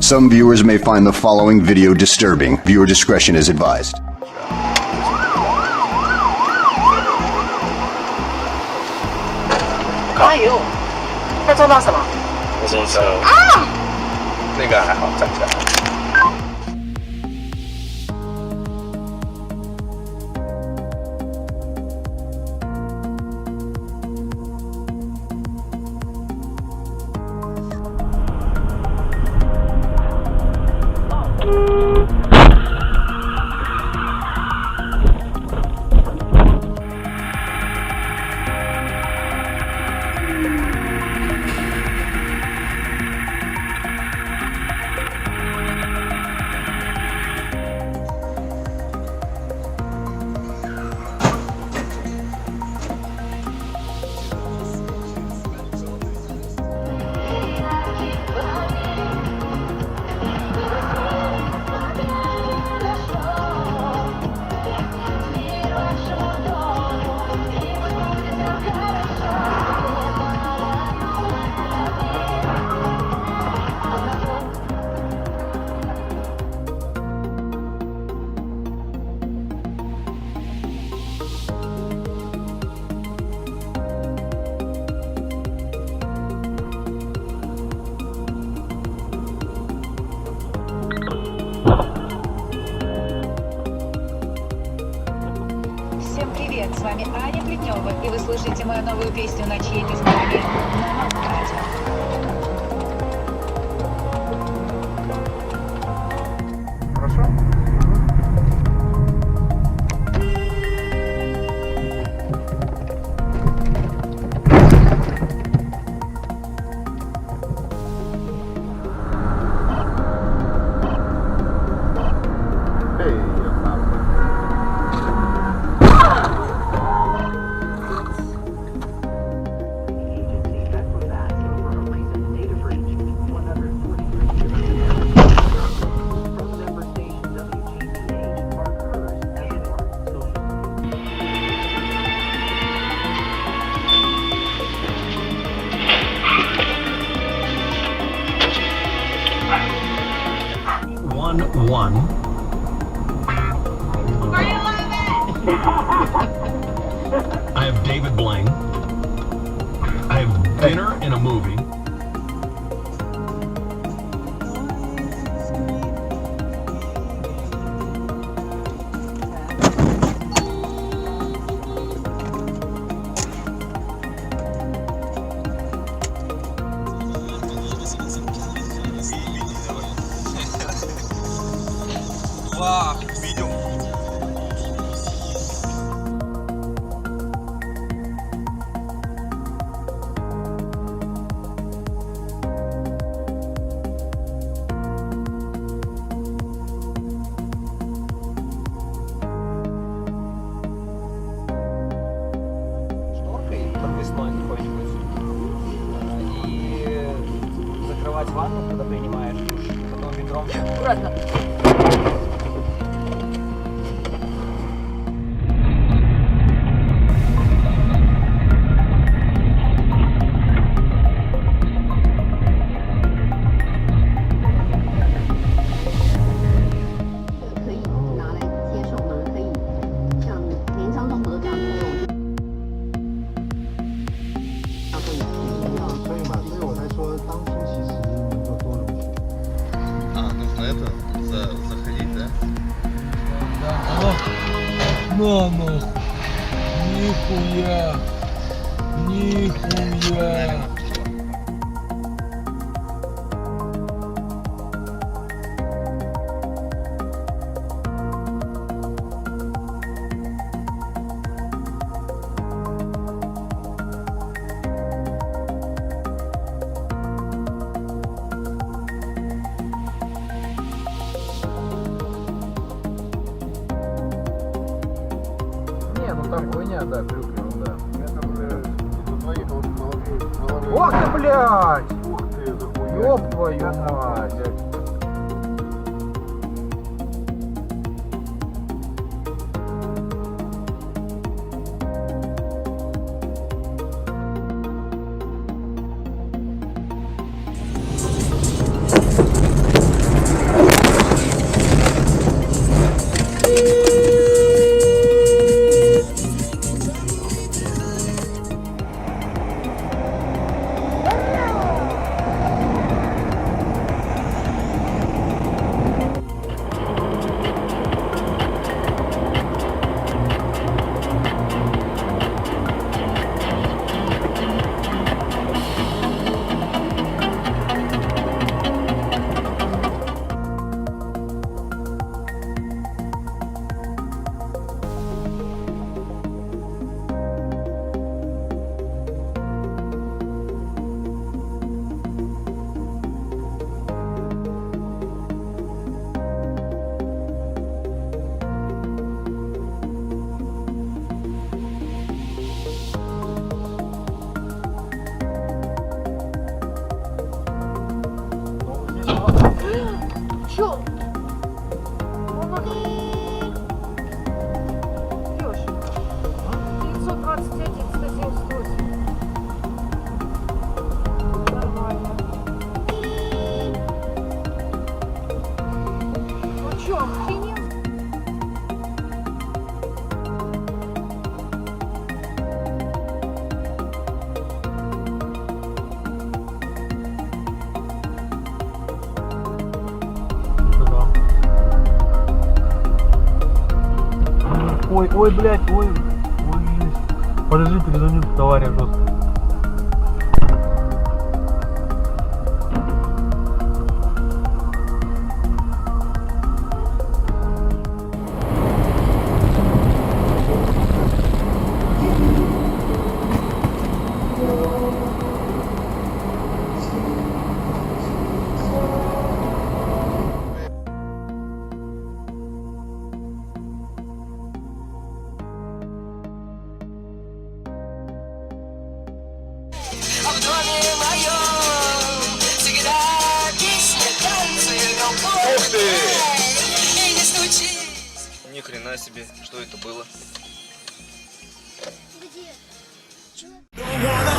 Some viewers may find the following video disturbing. Viewer discretion is advised. 哎呦，他撞到什么？摩托车啊！那个还好，站起来。Всем привет, с вами Аня Плетнева, и вы слушаете мою новую песню на чьей-то стороне на новом радио. Хорошо? One. I have David Blaine. I have dinner and a movie. Вау, видео. Шторкой подвесной какой-нибудь и закрывать ванну, когда принимаешь душ, потом ведром. Аккуратно. Заходить, да? На нахуй. Нихуя. Нихуя. Не, ну там хуйня, да, крюк, ерунда. Это уже из-за твоих головы. Ох ты, блядь! Ух ты, захуя. Ёб твою мать! чё? Лёш, 921, 178. Нормально. Ну чё, охренел? Ой, ой, блядь, ой, ой. Подожди, перезвоню, товарищ жестко. А в доме моем всегда песня, танцы, любовь. И не стучись. Ни хрена себе, что это было? Don't wanna